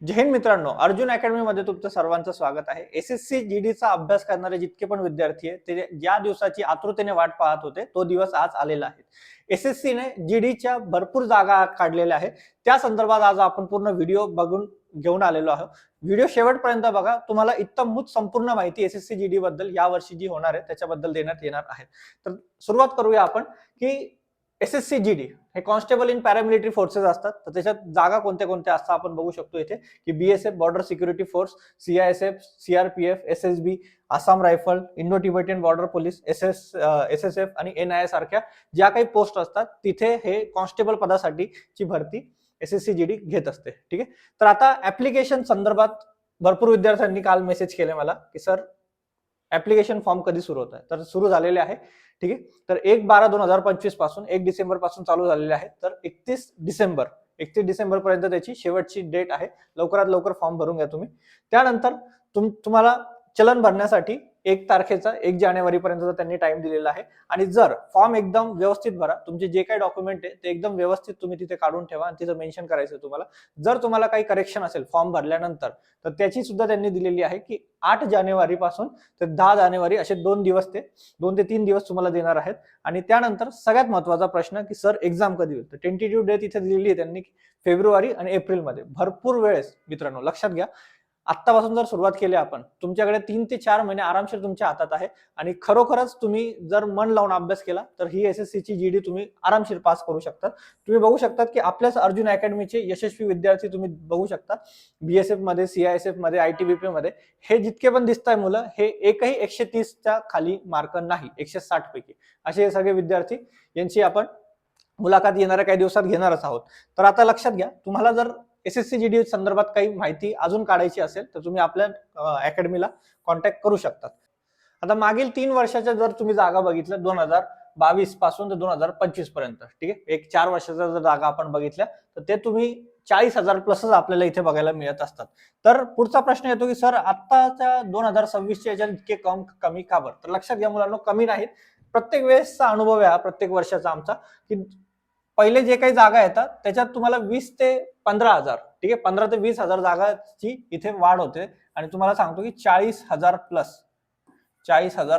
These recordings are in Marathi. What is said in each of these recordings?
जय हिंद मित्रांनो, अर्जुन अकॅडमी मध्ये तुमचं सर्वांचं स्वागत आहे. एसएससी जीडीचा अभ्यास करणारे जितके पण विद्यार्थी आहेत ते ज्या दिवसाची आतुरतेने वाट पाहत होते तो दिवस आज आलेला आहे. एसएससीने जीडीच्या भरपूर जागा काढलेल्या आहेत. त्या संदर्भात आज आपण पूर्ण व्हिडिओ बघून घेऊन आलेलो आहोत. व्हिडिओ शेवटपर्यंत बघा, तुम्हाला इत्तमभूत संपूर्ण माहिती एसएससी जीडी बद्दल या वर्षी जी होणार आहे त्याच्याबद्दल देण्यात येणार आहे. तर सुरुवात करूया आपण की एसएससी जीडी हे कॉन्स्टेबल इन पॅरामिलिटरी फोर्सेस असतात. तर त्याच्यात जागा कोणत्या कोणत्या असतात आपण बघू शकतो इथे की BSF border security force, CISF, CRPF, SSB, Assam rifle, Indo Tibetan border police, SSF आणि एनआयए सारख्या ज्या काही पोस्ट असतात तिथे हे कॉन्स्टेबल पदासाठीची भरती एसएससी जीडी घेत असते. ठीक आहे. तर आता ऍप्लिकेशन संदर्भात भरपूर विद्यार्थ्यांनी काल मेसेज केले मला की सर ऍप्लिकेशन फॉर्म कधी सुरू होत आहे. तर सुरू झालेले आहे. ठीक आहे. तर 1/12/2025 पासून 1 डिसेंबर पासून चालू झालेले आहे. तर 31 डिसेंबर पर्यंत त्याची शेवटची डेट आहे. लवकरात लवकर फॉर्म भरून घ्या तुम्ही. त्यानंतर तुम्हाला चलन भरण्यासाठी 1 तारखेचा 1 जानेवारी पर्यंत त्यांनी टाइम दिलेला आहे. आणि जर फॉर्म एकदम व्यवस्थित भरा, तुमचे जे काही डॉक्युमेंट आहे ते एकदम व्यवस्थित तुम्ही तिथे काढून ठेवा आणि तिथे मेन्शन करायचं तुम्हाला. जर तुम्हाला काही करेक्शन असेल फॉर्म भरल्यानंतर तर त्याची सुद्धा त्यांनी दिलेली आहे की 8 जानेवारी पासून ते 10 जानेवारी असे 2 ते 3 दिवस तुम्हाला देणार आहेत. आणि त्यानंतर सगळ्यात महत्त्वाचा प्रश्न की सर एक्झाम कधी होईल. तर टेंटेटिव्ह डेट इथे दिलेली आहे त्यांनी फेब्रुवारी आणि एप्रिल मध्ये. भरपूर वेळेस मित्रांनो लक्षात घ्या, आत्तापासून जर सुरुवात केली आपण, तुमच्याकडे 3 ते 4 महिने आरामशीर तुमच्या हातात आहे. आणि खरोखरच तुम्ही जर मन लावून अभ्यास केला तर ही एसएससी ची जीडी तुम्ही आरामशीर पास करू शकता. तुम्ही बघू शकता की आपल्याच अर्जुन अकॅडमीचे यशस्वी विद्यार्थी तुम्ही बघू शकता. बीएसएफ मध्ये, सीआयएसएफ मध्ये, आयटीबीपी मध्ये हे जितके पण दिसताय मुलं, हे एकही 130च्या खाली मार्क नाही, 160 पैकी असे हे सगळे विद्यार्थी यांची आपण मुलाखत येणाऱ्या काही दिवसात घेणारच आहोत. तर आता लक्षात घ्या, तुम्हाला जर एसएससी जीडी संदर्भात काही माहिती अजून काढायची असेल तर तुम्ही आपल्या अकॅडमीला कॉन्टॅक्ट करू शकता. आता मागील 3 वर्षाच्या जर तुम्ही जागा बघितल्या 2022 पासून ते 2025 पर्यंत, ठीक आहे, एक 4 वर्षाच्या जर जागा आपण बघितल्या तर ते तुम्ही 40,000 प्लसच आपल्याला इथे बघायला मिळत असतात. तर पुढचा प्रश्न येतो की सर आत्ताच्या 2026च्या याच्यात इतके कमी का बरं. तर लक्षात घ्या मुलांनो, कमी नाहीत. प्रत्येक वेळेसचा अनुभव आहे प्रत्येक वर्षाचा आमचा की पहिले जे काही जागा येतात त्याच्यात तुम्हाला 20 ते 15,000, ठीक आहे, 15 ते 20,000 जागाची इथे वाढ होते. आणि तुम्हाला सांगतो की 40,000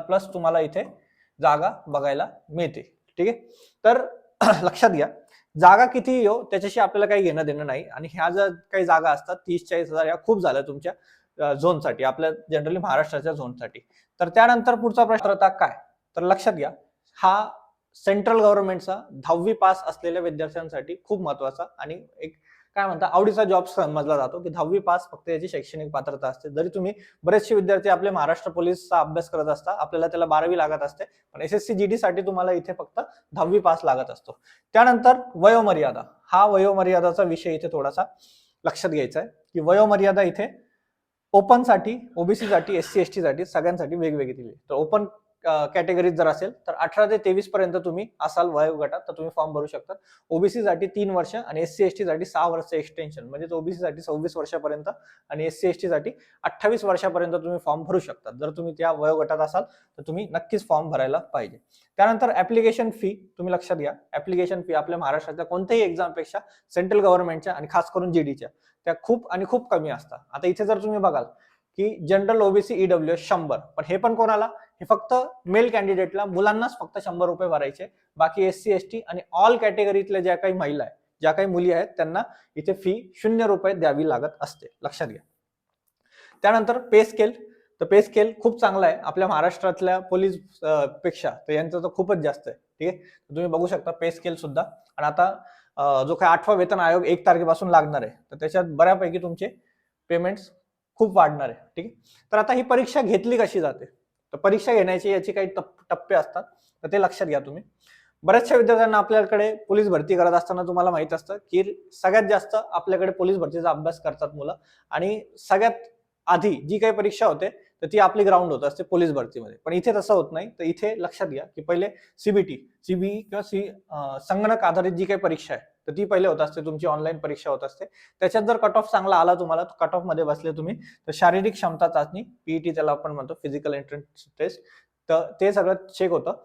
प्लस तुम्हाला इथे जागा बघायला मिळते. ठीक आहे. तर लक्षात घ्या, जागा किती येऊ त्याच्याशी आपल्याला काही घेणं देणं नाही. आणि ह्या ज्या काही जागा असतात 30-40,000 या खूप झाल्या तुमच्या झोनसाठी, आपल्या जनरली महाराष्ट्राच्या झोनसाठी. तर त्यानंतर पुढचा प्रश्न होता काय. तर लक्षात घ्या, हा सेंट्रल गव्हर्नमेंटचा 10वी पास असलेल्या विद्यार्थ्यांसाठी खूप महत्वाचा आणि एक काय म्हणतात आवडीचा जॉब समजला जातो की 10वी पास फक्त याची शैक्षणिक पात्रता असते. जरी तुम्ही बरेचसे विद्यार्थी आपले महाराष्ट्र पोलीसचा अभ्यास करत असता, आपल्याला त्याला 12वी लागत असते, पण एसएससी जीडी साठी तुम्हाला इथे फक्त 10वी पास लागत असतो. त्यानंतर वयोमर्यादा, हा वयोमर्यादाचा विषय इथे थोडासा लक्षात घ्यायचा आहे की वयोमर्यादा इथे ओपन साठी, ओबीसी साठी, एससी एसटी साठी सगळ्यांसाठी वेगवेगळी दिली. तर ओपन कॅटेगरीत जर असेल तर 18 ते 23 पर्यंत तुम्ही असाल वयोगटात तर तुम्ही फॉर्म भरू शकता. ओबीसी साठी 3 वर्ष आणि एससी एसटी साठी 6 वर्ष एक्सटेन्शन, म्हणजे ओबीसी साठी 26 वर्षापर्यंत आणि एससी एसटी साठी 28 वर्षापर्यंत तुम्ही फॉर्म भरू शकता. जर तुम्ही त्या वयोगटात असाल तर तुम्ही नक्कीच फॉर्म भरायला पाहिजे. त्यानंतर ऍप्लिकेशन फी तुम्ही लक्षात घ्या, ऍप्लिकेशन फी आपल्या महाराष्ट्रातल्या कोणत्याही एक्झाम पेक्षा सेंट्रल गव्हर्नमेंटच्या आणि खास करून जीडीच्या त्या खूप कमी असतात. आता इथे जर तुम्ही बघाल की जनरल ओबीसी ईडब्ल्यूएस 100, पण हे पण कोणाला, हे फक्त मेल कॅन्डिडेटला, मुलांनाच फक्त 100 रुपये भरायचे. बाकी एससी एसटी आणि ऑल कॅटेगरीतल्या ज्या काही महिला आहेत, ज्या काही मुली आहेत त्यांना इथे फी 0 रुपये द्यावी लागत असते. लक्षात घ्या. त्यानंतर पे स्केल, तर पे स्केल खूप चांगला आहे आपल्या महाराष्ट्रातल्या पोलीस पेक्षा, तर यांचं तर खूपच जास्त आहे. ठीक आहे. तुम्ही बघू शकता पे स्केल सुद्धा. आणि आता जो काही 8वा वेतन आयोग 1 तारखेपासून लागणार आहे तर त्याच्यात बऱ्यापैकी तुमचे पेमेंट्स खूप वाढणार आहे. ठीक आहे. तर आता ही परीक्षा घेतली कशी जाते, तर परीक्षा घेण्याची याची काही टप्पे असतात, तर ते लक्षात घ्या तुम्ही. बऱ्याचशा विद्यार्थ्यांना आपल्याकडे पोलीस भरती करत असताना तुम्हाला माहित असतं की सगळ्यात जास्त आपल्याकडे पोलीस भरतीचा अभ्यास करतात मुलं. आणि सगळ्यात आधी जी काही परीक्षा होते तर ती आपली ग्राउंड होत असते पोलीस भरतीमध्ये. पण इथे तसं होत नाही. तर इथे लक्षात घ्या की पहिले सीबीई किंवा संगणक आधारित जी काही परीक्षा आहे तर ती पहिले होत असते, तुमची ऑनलाईन परीक्षा होत असते. त्याच्यात जर कट ऑफ चांगला आला तुम्हाला, कट ऑफ मध्ये बसले तुम्ही, तर शारीरिक क्षमता चाचणी, पीईटी त्याला आपण म्हणतो, फिजिकल एंट्रन्स टेस्ट, तर ते सगळं चेक होतं.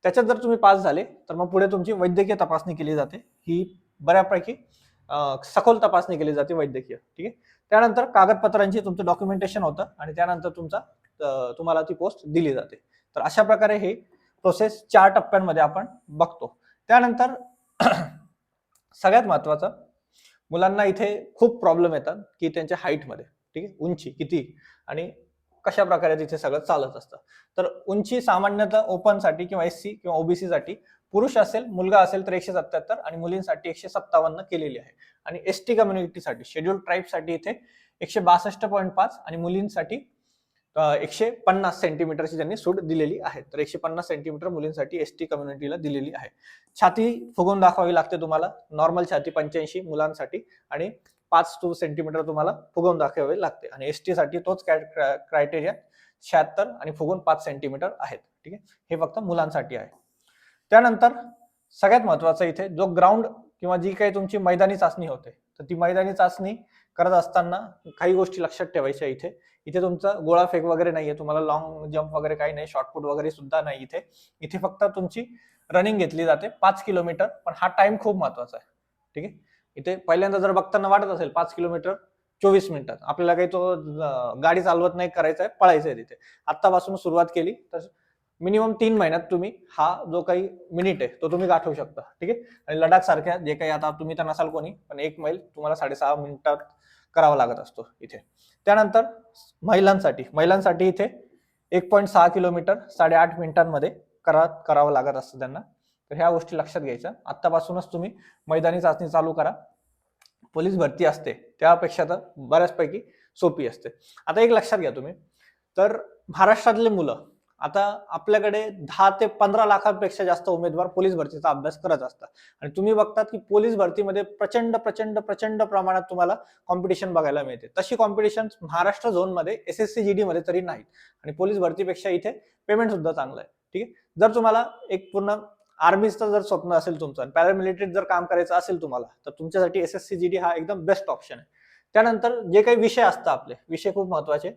त्याच्यात जर तुम्ही पास झाले तर मग पुढे तुमची वैद्यकीय तपासणी केली जाते. ही बऱ्यापैकी सखोल तपासणी केली जाते वैद्यकीय. ठीक आहे. त्यानंतर कागदपत्रांची तुमचं डॉक्युमेंटेशन होतं आणि त्यानंतर तुम्हाला ती पोस्ट दिली जाते. तर अशा प्रकारे हे प्रोसेस 4 टप्प्यांमध्ये आपण बघतो. त्यानंतर सगळ्यात महत्वाचं, मुलांना इथे खूप प्रॉब्लेम येतात की त्यांच्या हाईटमध्ये. ठीक आहे. उंची किती आणि कशा प्रकारे तिथे सगळं चालत असतं. तर उंची सामान्यतः ओपनसाठी किंवा SC किंवा OBC साठी पुरुष असेल, मुलगा असेल तर 177 आणि मुलींसाठी 157 केलेली आहे. आणि ST कम्युनिटीसाठी, शेड्यूल्ड ट्राईबसाठी इथे 162.5 आणि मुलींसाठी 150 सेंटीमीटरची त्यांनी सूट दिलेली आहे. तर 150 सेंटीमीटर मुलींसाठी ST कम्युनिटीला दिलेली आहे. छाती फुगवून दाखवावी लागते तुम्हाला. नॉर्मल छाती 85 मुलांसाठी आणि 5 सेंटीमीटर तुम्हाला फुगवून दाखवावे लागते. आणि ST साठी तोच क्रायटेरिया 76 आणि फुगवून 5 सेंटीमीटर आहेत. ठीक आहे. हे फक्त मुलांसाठी आहे. त्यानंतर सगळ्यात महत्वाचं इथे जो ग्राउंड किंवा जी काही तुमची मैदानी चाचणी होते, तर ती मैदानी चाचणी करत असताना काही गोष्टी लक्षात ठेवायच्या. इथे तुमचा गोळा फेक वगैरे नाहीये, तुम्हाला लॉंग जम्प वगैरे काही नाही, शॉर्टपुट वगैरे सुद्धा नाही. इथे फक्त तुमची रनिंग घेतली जाते 5 किलोमीटर. पण हा टाइम खूप महत्वाचा आहे. ठीक आहे. इथे पहिल्यांदा जर बघताना वाटत असेल 5 किलोमीटर 24 मिनिटात, आपल्याला काही तो गाडी चालवत नाही, करायचं आहे, पळायचं आहे. तिथे आतापासून सुरुवात केली तर मिनिमम 3 महिन्यात तुम्ही हा जो काही मिनिट आहे तो तुम्ही गाठवू शकता. ठीक आहे. आणि लडाख सारख्या जे काही, आता तुम्ही तर नसाल कोणी, पण 1 मैल तुम्हाला 6.5 मिनिटात करावा लागत असतो इथे. त्यानंतर महिलांसाठी इथे 1.6 किलोमीटर 8.5 मिनिटांमध्ये करावं लागत असतं त्यांना. तर ह्या गोष्टी लक्षात घ्यायच्या. आतापासूनच तुम्ही मैदानी चाचणी चालू करा. पोलीस भरती असते त्यापेक्षा तर बऱ्याचपैकी सोपी असते. आता एक लक्षात घ्या तुम्ही, तर महाराष्ट्रातले मुलं आता आपल्याकडे 10 ते 15 लाखांपेक्षा जास्त उमेदवार पोलीस भरतीचा अभ्यास करत असतात. आणि तुम्ही बघतात की पोलीस भरतीमध्ये प्रचंड प्रचंड प्रचंड प्रमाणात तुम्हाला कॉम्पिटिशन बघायला मिळते. तशी कॉम्पिटिशन महाराष्ट्र झोनमध्ये SSC GD मध्ये तरी नाही. आणि पोलीस भरतीपेक्षा इथे पेमेंट सुद्धा चांगलं आहे. ठीक आहे. जर तुम्हाला एक पूर्ण आर्मीचं जर स्वप्न असेल तुमचं आणि पॅरामिलिटरीत जर काम करायचं असेल तुम्हाला, तर तुमच्यासाठी SSC GD हा एकदम बेस्ट ऑप्शन आहे. त्यानंतर जे काही विषय असतात, आपले विषय खूप महत्वाचे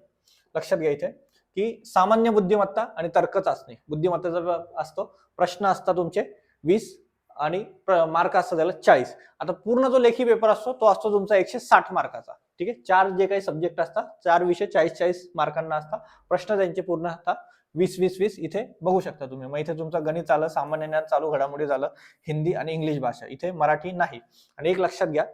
लक्षात घ्यायचे की सामान्य बुद्धिमत्ता आणि तर्क चाचणी. बुद्धिमत्तेचा असतो, प्रश्न असतात तुमचे 20 आणि मार्क असतात त्याला 40. आता पूर्ण जो लेखी पेपर असतो तो असतो तुमचा 160 मार्काचा. ठीक आहे. 4 जे काही सब्जेक्ट असतात, 4 विषय 40-40 मार्कांना असतात. प्रश्न त्यांचे पूर्ण असतात 20-20-20. इथे बघू शकता तुम्ही. मग इथे तुमचं गणित झालं, सामान्य ज्ञान चालू घडामोडी झालं, हिंदी आणि इंग्लिश भाषा. इथे मराठी नाही. आणि एक लक्षात घ्या,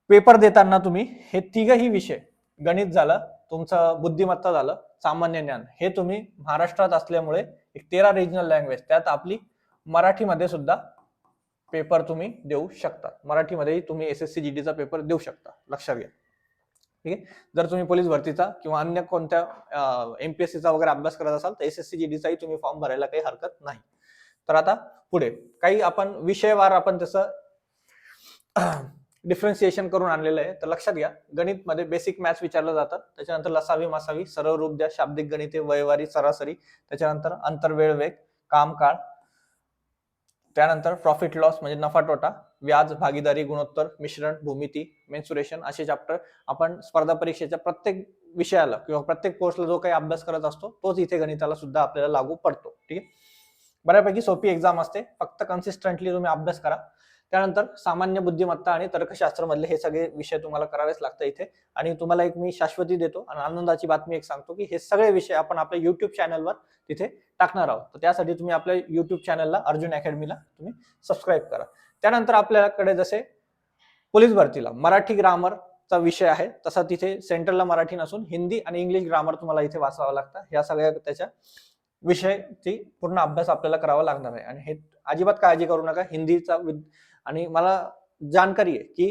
पेपर देताना तुम्ही हे तिघही विषय, गणित झालं, तुमचं बुद्धिमत्ता झालं, सामान्य ज्ञान, हे तुम्ही महाराष्ट्रात असल्यामुळे एक 13 रिजनल लँग्वेज, त्यात आपली मराठीमध्ये सुद्धा पेपर तुम्ही देऊ शकता. मराठीमध्येही तुम्ही SSC GDचा पेपर देऊ शकता. लक्षात घ्या. ठीक आहे. जर तुम्ही पोलीस भरतीचा किंवा अन्य कोणत्या MPSCचा वगैरे अभ्यास करत असाल तर SSC GDचाही तुम्ही फॉर्म भरायला काही हरकत नाही. तर आता पुढे काही आपण विषयवार आपण तसं डिफरन्सिएशन करून आणलेलं आहे. तर लक्षात घ्या, गणित मध्ये बेसिक मॅथ्स विचारलं जातं. त्याच्यानंतर लसावी मासावी, सरळ रूप द्या, शाब्दिक गणिते, वयवारी, सरासरी, त्याच्यानंतर अंतर, वेळ, वेग, काम, काळ, त्यानंतर प्रॉफिट लॉस म्हणजे नफा तोटा, व्याज, भागीदारी, गुणोत्तर, मिश्रण, भूमिती, मेन्सुरेशन, असे चॅप्टर आपण स्पर्धा परीक्षेच्या प्रत्येक विषयाला किंवा प्रत्येक पोस्टला जो काही अभ्यास करत असतो तोच इथे गणिताला सुद्धा आपल्याला लागू पडतो. ठीक आहे. बऱ्यापैकी सोपी एक्झाम असते, फक्त कन्सिस्टंटली तुम्ही अभ्यास करा. त्यानंतर सामान्य बुद्धिमत्ता आणि तर्कशास्त्र मधले हे सगळे विषय तुम्हाला करावेच लागतात इथे. आणि तुम्हाला एक मी शाश्वती देतो आणि आनंदाची बातमी एक सांगतो की हे सगळे विषय आपण आपल्या युट्यूब चॅनलवर तिथे टाकणार आहोत. तर त्यासाठी तुम्ही आपल्या युट्यूब चॅनलला, अर्जुन अकॅडमीला तुम्ही सबस्क्राईब करा. त्यानंतर आपल्याकडे जसे पोलीस भरतीला मराठी ग्रामरचा विषय आहे, तसा तिथे सेंट्रलला मराठी नसून हिंदी आणि इंग्लिश ग्रामर तुम्हाला इथे वाचावं लागतं. ह्या सगळ्या त्याच्या विषयची पूर्ण अभ्यास आपल्याला करावा लागणार आहे. आणि हे अजिबात काळजी करू नका, हिंदीचा आणि मला जानकारी आहे की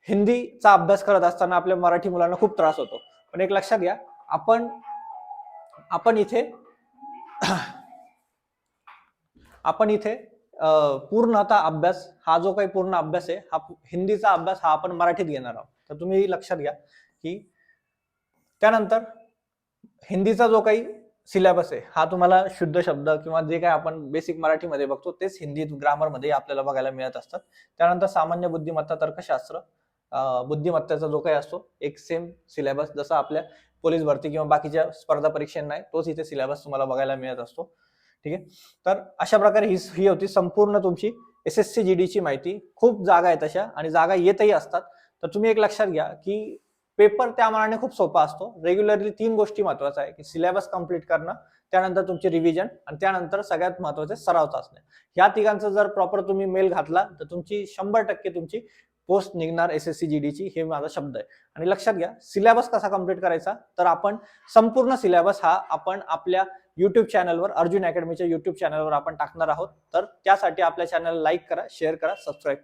हिंदीचा अभ्यास करत असताना आपल्या मराठी मुलांना खूप त्रास होतो. पण एक लक्षात घ्या, आपण इथे पूर्णतः अभ्यास, हा जो काही पूर्ण अभ्यास आहे, हा हिंदीचा अभ्यास हा आपण मराठीत घेणार आहोत. तर तुम्ही लक्षात घ्या की त्यानंतर हिंदीचा जो काही सिलेबस आहे हा तुम्हाला शुद्ध शब्द किंवा जे काही आपण बेसिक मराठीमध्ये बघतो तेच हिंदी ग्रामर मध्ये आपल्याला बघायला मिळत असतात. त्यानंतर सामान्य बुद्धिमत्ता, तर्कशास्त्र, बुद्धिमत्तेचा जो काही असतो एक सेम सिलेबस जसा आपल्या पोलीस भरती किंवा बाकीच्या स्पर्धा परीक्षांना आहे तोच इथे सिलेबस तुम्हाला बघायला मिळत असतो. ठीक आहे. तर अशा प्रकारे ही होती संपूर्ण तुमची SSC GD ची माहिती. खूप जागा आहेत तशा आणि जागा येतही असतात. तर तुम्ही एक लक्षात घ्या की पेपर त्या मानाने खूप सोपा असतो. रेग्युलरली 3 गोष्टी महत्त्वाच्या आहे की सिलेबस कंप्लीट करणं, त्यानंतर तुमची रिव्हिजन आणि त्यानंतर सगळ्यात महत्त्वाचे सराव चाचण्या. ह्या तिघांचा जर प्रॉपर तुम्ही मेल घातला तर तुमची 100% तुमची पोस्ट निघणार SSC GD ची, हे माझा शब्द आहे. आणि लक्षात घ्या सिलेबस कसा कंप्लीट करायचा, तर आपण संपूर्ण सिलेबस हा आपण आपल्या YouTube चॅनलवर, अर्जुन अकॅडमीच्या YouTube चॅनलवर आपण टाकणार आहोत. तर त्यासाठी आपल्या चॅनलला लाईक करा, शेअर करा, सबस्क्राईब